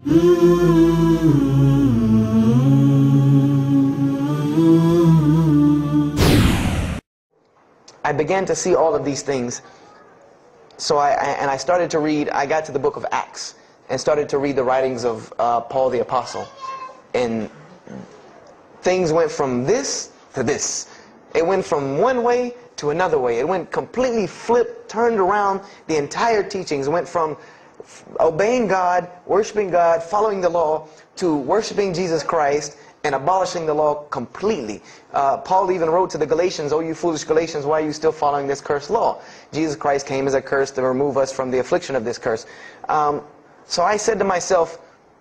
I began to see all of these things. So I started to read. I got to the book of Acts and started to read the writings of Paul the Apostle. And things went from this to this. It went from one way to another way. It went completely flipped, turned around. The entire teachings went from obeying God, worshiping God, following the law, to worshiping Jesus Christ and abolishing the law completely. Paul even wrote to the Galatians, "Oh, you foolish Galatians, why are you still following this cursed law?" Jesus Christ came as a curse to remove us from the affliction of this curse. So I said to myself,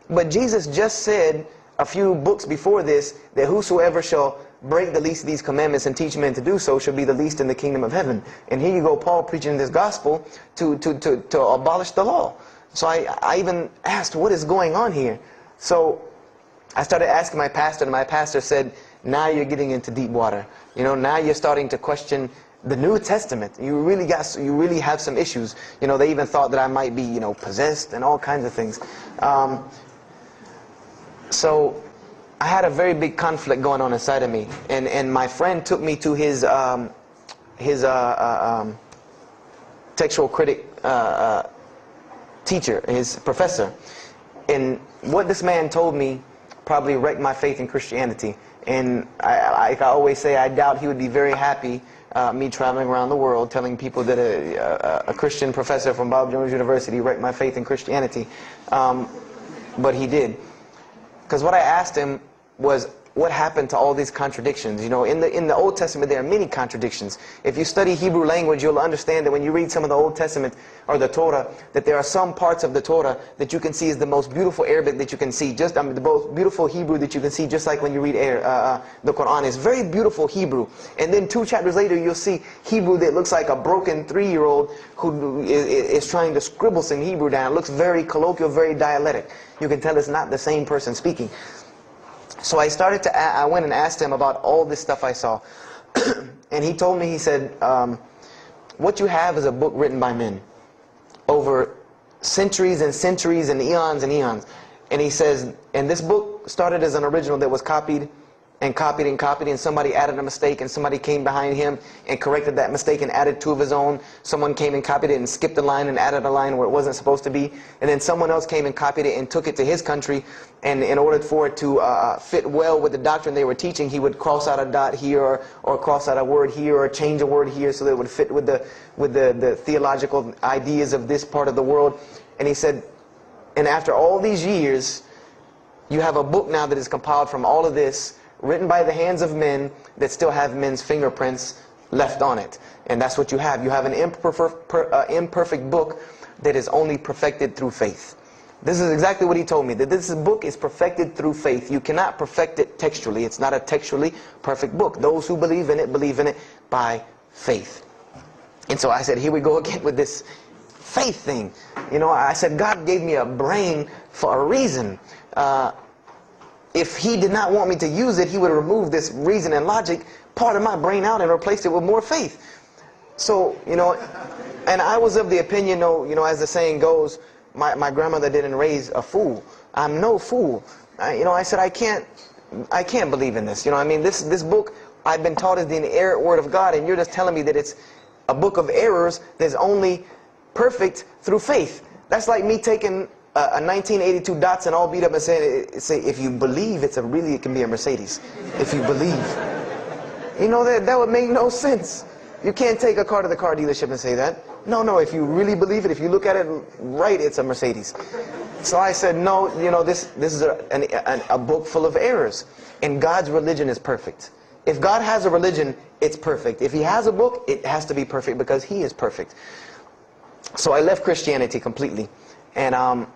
but Jesus just said a few books before this that whosoever shall break the least of these commandments and teach men to do so shall be the least in the kingdom of heaven. And here you go, Paul preaching this gospel to abolish the law. So I even asked, what is going on here? So I started asking my pastor, and my pastor said, now you're getting into deep water. You know, now you're starting to question the New Testament. You really have some issues. You know, they even thought that I might be, you know, possessed and all kinds of things. So I had a very big conflict going on inside of me, and my friend took me to his textual critic teacher, his professor. And what this man told me probably wrecked my faith in Christianity. And I always say, I doubt he would be very happy me traveling around the world telling people that a Christian professor from Bob Jones University wrecked my faith in Christianity. But he did. Because what I asked him was, what happened to all these contradictions? You know, in the Old Testament there are many contradictions. If you study Hebrew language, you'll understand that when you read some of the Old Testament or the Torah, that there are some parts of the Torah that you can see is the most beautiful Arabic that you can see, just the most beautiful Hebrew that you can see, just like when you read the Quran. It's very beautiful Hebrew. And then 2 chapters later, you'll see Hebrew that looks like a broken 3-year-old who is trying to scribble some Hebrew down. It looks very colloquial, very dialectic. You can tell it's not the same person speaking. So I went and asked him about all this stuff I saw. And he told me, he said, what you have is a book written by men over centuries and centuries and eons and eons. And he says, and this book started as an original that was copied and copied and copied, and somebody added a mistake, and somebody came behind him and corrected that mistake and added 2 of his own. Someone came and copied it and skipped a line and added a line where it wasn't supposed to be. And then someone else came and copied it and took it to his country, and in order for it to fit well with the doctrine they were teaching, he would cross out a dot here or cross out a word here or change a word here so that it would fit with the theological ideas of this part of the world. And he said, and after all these years, you have a book now that is compiled from all of this, written by the hands of men that still have men's fingerprints left on it. And that's what you have. You have an imperfect book that is only perfected through faith. This is exactly what he told me, that this book is perfected through faith. You cannot perfect it textually. It's not a textually perfect book. Those who believe in it by faith. And so I said, here we go again with this faith thing. You know, I said, God gave me a brain for a reason. If he did not want me to use it, he would remove this reason and logic part of my brain out and replace it with more faith. So, you know, and I was of the opinion, you know, as the saying goes, my grandmother didn't raise a fool. I'm no fool. You know, I said, I can't believe in this. You know, I mean, this book I've been taught is the inerrant word of God, and you're just telling me that it's a book of errors that's only perfect through faith. That's like me taking a 1982 Datsun all beat up and say, if you believe, it can be a Mercedes. If you believe. You know, that would make no sense. You can't take a car to the car dealership and say that. No, if you really believe it, if you look at it right, it's a Mercedes. So I said, no, you know, this is a book full of errors. And God's religion is perfect. If God has a religion, it's perfect. If he has a book, it has to be perfect because he is perfect. So I left Christianity completely. And